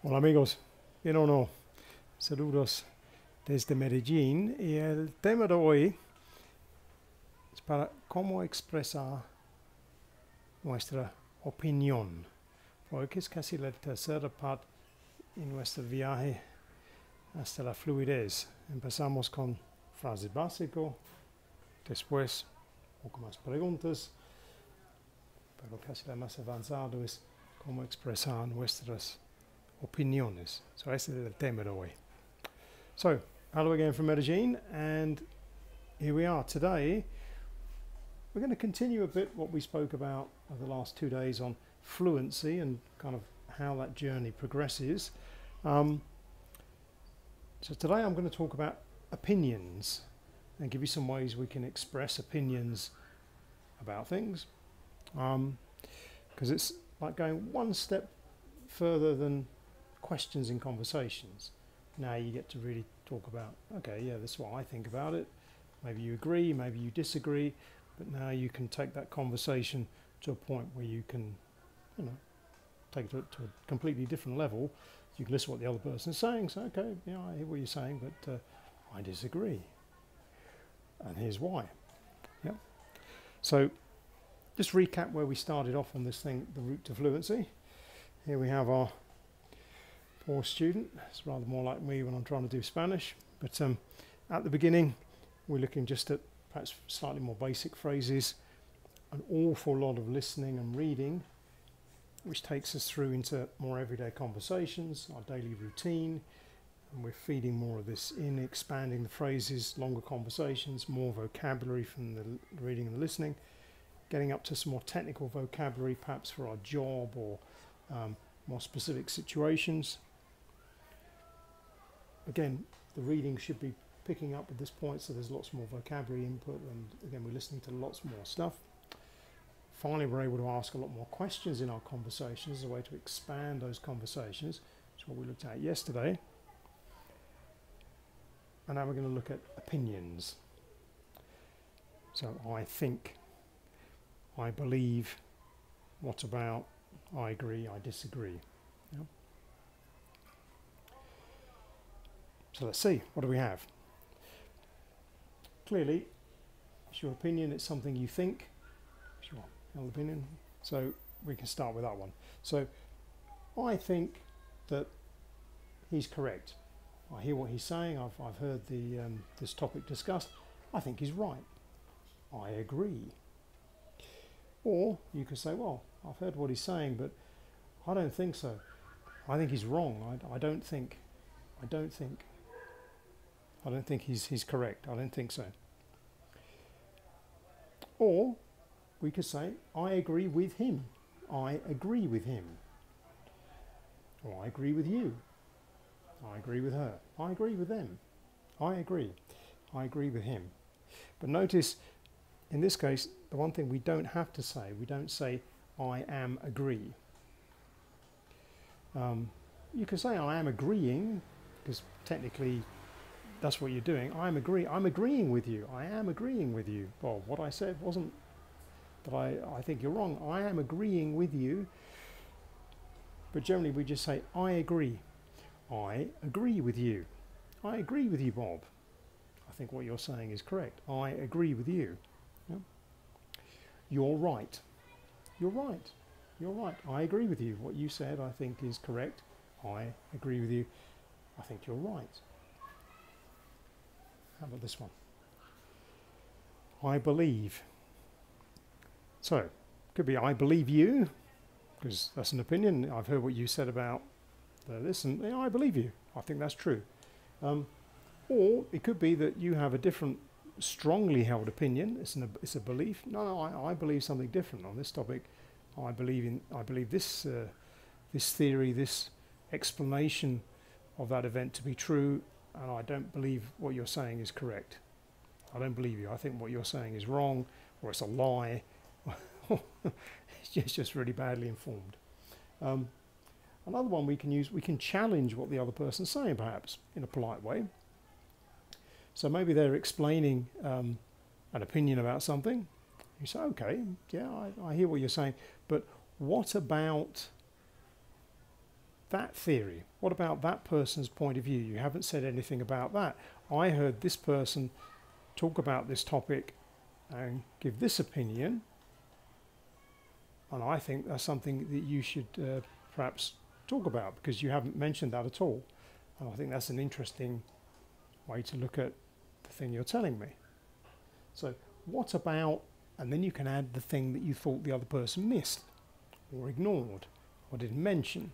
Hola amigos, bien o no, saludos desde Medellín y el tema de hoy es para cómo expresar nuestra opinión, porque es casi la tercera parte en nuestro viaje hasta la fluidez. Empezamos con frases básicas, después un poco más preguntas, pero casi la más avanzada es cómo expresar nuestras opiniones. So ese es el tema de hoy. So, hello again from Medellin, and here we are. Today, we're going to continue a bit what we spoke about over the last 2 days on fluency and kind of how that journey progresses. So today I'm going to talk about opinions and give you some ways we can express opinions about things. Because it's like going one step further than questions in conversations. Now you get to really talk about, okay, yeah, this is what I think about it. Maybe you agree, maybe you disagree, but now you can take that conversation to a point where you can, take it to a completely different level. You can listen to what the other person is saying, say, okay, yeah, I hear what you're saying, but I disagree. And here's why. Yeah. So just recap where we started off on this thing, the route to fluency. Here we have our poor student. It's rather more like me when I'm trying to do Spanish. But at the beginning, we're looking just at perhaps slightly more basic phrases, an awful lot of listening and reading, which takes us through into more everyday conversations, our daily routine, and we're feeding more of this in, expanding the phrases, longer conversations, more vocabulary from the reading and the listening, getting up to some more technical vocabulary, perhaps for our job or more specific situations. Again, the reading should be picking up at this point, so there's lots more vocabulary input, and again, we're listening to lots more stuff. Finally, we're able to ask a lot more questions in our conversations as a way to expand those conversations. That's what we looked at yesterday. And now we're going to look at opinions. So I think, I believe, what about, I agree, I disagree. Yeah. So let's see, what do we have? Clearly, it's your opinion, it's something you think. It's your opinion. So we can start with that one. So I think that he's correct. I hear what he's saying, I've heard this topic discussed. I think he's right. I agree. Or you could say, well, I've heard what he's saying, but I don't think so. I think he's wrong. I don't think he's correct. I don't think so. Or we could say, I agree with him. I agree with him. Or I agree with you. I agree with her. I agree with them. I agree. I agree with him. But notice, in this case, the one thing we don't have to say, we don't say, I am agree. You can say, I am agreeing, because technically that's what you're doing. I'm agreeing with you. I am agreeing with you. Well, what I said wasn't that I think you're wrong. I am agreeing with you. But generally we just say, I agree. I agree with you. I agree with you, Bob. I think what you're saying is correct. I agree with you. Yeah. You're right. You're right. You're right. I agree with you. What you said I think is correct. I agree with you. I think you're right. How about this one? I believe. So, could be I believe you, because that's an opinion. I've heard what you said about this, and I believe you. I think that's true. Or it could be that you have a different, strongly held opinion. It's a belief. No, I believe something different on this topic. I believe this theory, this explanation of that event to be true, and I don't believe what you're saying is correct. I don't believe you. I think what you're saying is wrong, or it's a lie. It's just really badly informed. Another one we can use, we can challenge what the other person's saying, perhaps, in a polite way. So maybe they're explaining an opinion about something. You say, okay, yeah, I hear what you're saying, but what about that theory? What about that person's point of view? You haven't said anything about that. I heard this person talk about this topic and give this opinion, and I think that's something that you should perhaps talk about, because you haven't mentioned that at all. And I think that's an interesting way to look at the thing you're telling me. So what about, and then you can add the thing that you thought the other person missed or ignored or didn't mention,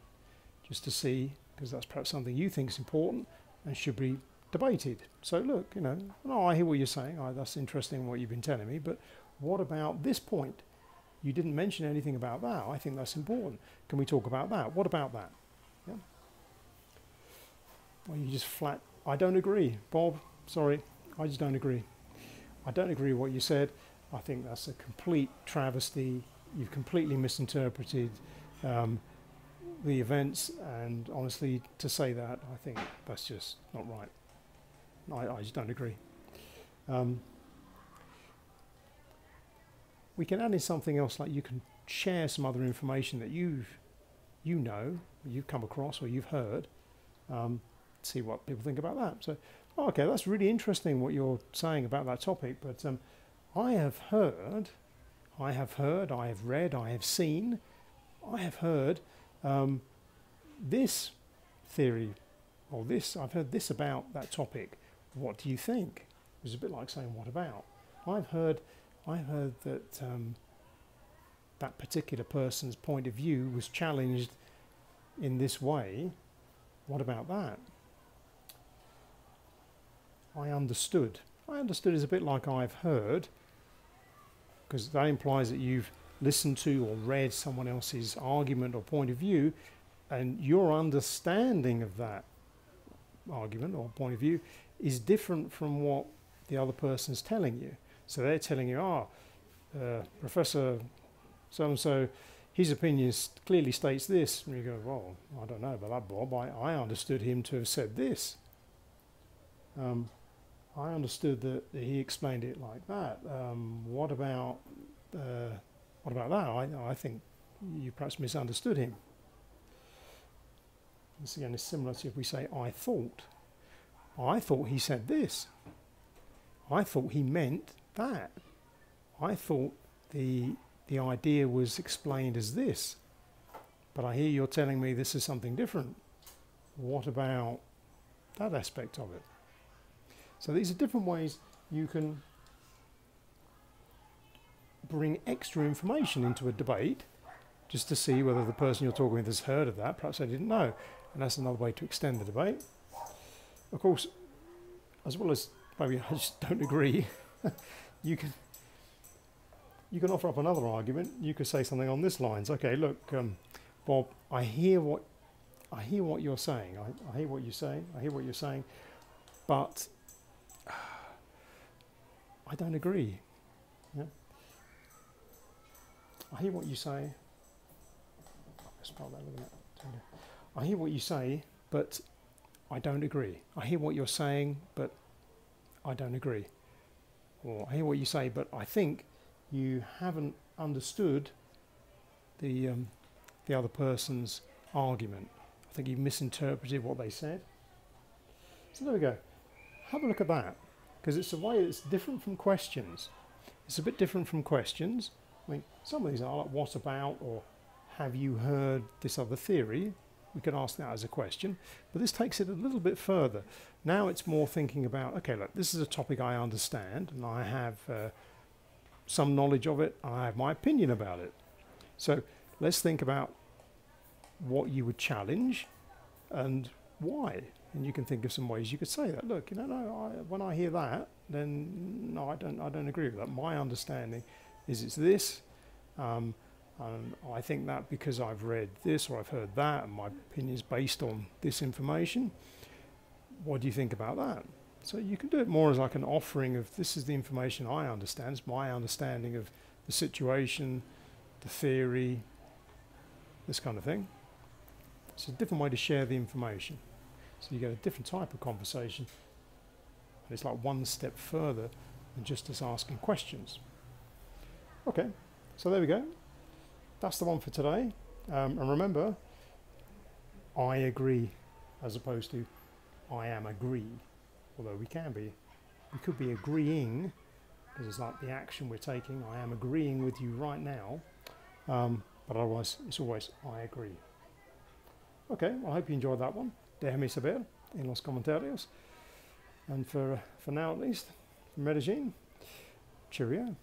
just to see, because that's perhaps something you think is important and should be debated. So look, you know, no, I hear what you're saying, that's interesting what you've been telling me, but what about this point? You didn't mention anything about that. I think that's important. Can we talk about that? What about that? Yeah. Well, you just flat, I don't agree. Bob, sorry, I just don't agree. I don't agree with what you said. I think that's a complete travesty. You've completely misinterpreted the events, and honestly, to say that, I think that's just not right. I just don't agree. We can add in something else, like you can share some other information that you've come across or you've heard. See what people think about that. So, okay, that's really interesting what you're saying about that topic. But I have heard, I have read, I have seen, I have heard this theory, or this. I've heard this about that topic. What do you think? It was a bit like saying, "What about?" I've heard that that particular person's point of view was challenged in this way. What about that? I understood. I understood is a bit like I've heard, because that implies that you've listened to or read someone else's argument or point of view, and your understanding of that argument or point of view is different from what the other person's telling you. So they're telling you, Professor so-and-so, his opinion clearly states this. And you go, well, I don't know about that, Bob. I understood him to have said this. I understood that he explained it like that. What about that? I think you perhaps misunderstood him. This again is similar to if we say, I thought he said this. I thought he meant that. I thought the idea was explained as this, but I hear you're telling me this is something different. What about that aspect of it? So these are different ways you can bring extra information into a debate, just to see whether the person you're talking with has heard of that. Perhaps they didn't know, and that's another way to extend the debate. Of course, as well as maybe I just don't agree, you can offer up another argument. You could say something on this lines. Okay, look, Bob, I hear what you're saying. I hear what you're saying. I hear what you're saying, but I don't agree. Yeah? I hear what you say. Spell that with a minute. I hear what you say, but I don't agree. I hear what you're saying, but I don't agree. Or I hear what you say, but I think you haven't understood the other person's argument. I think you've misinterpreted what they said. So there we go. Have a look at that, because it's a way that's different from questions. It's a bit different from questions. I mean, some of these are like, what about, or have you heard this other theory? We could ask that as a question, but this takes it a little bit further. Now it's more thinking about, okay, look, this is a topic I understand, and I have some knowledge of it, I have my opinion about it. So let's think about what you would challenge and why. And you can think of some ways you could say that. Look, when I hear that, then no, I don't agree with that. My understanding is it's this. And I think that because I've read this or I've heard that, and my opinion is based on this information. What do you think about that? So you can do it more as like an offering of, this is the information I understand, it's my understanding of the situation, the theory, this kind of thing. It's a different way to share the information. So you get a different type of conversation, and it's like one step further than just us asking questions. Okay, so there we go. That's the one for today. And remember, I agree, as opposed to I am agree. Although we could be agreeing, because it's like the action we're taking. I am agreeing with you right now, but otherwise it's always I agree. Okay, well, I hope you enjoyed that one. Déjame saber en los comentarios. And for now at least, from Medellin, cheerio.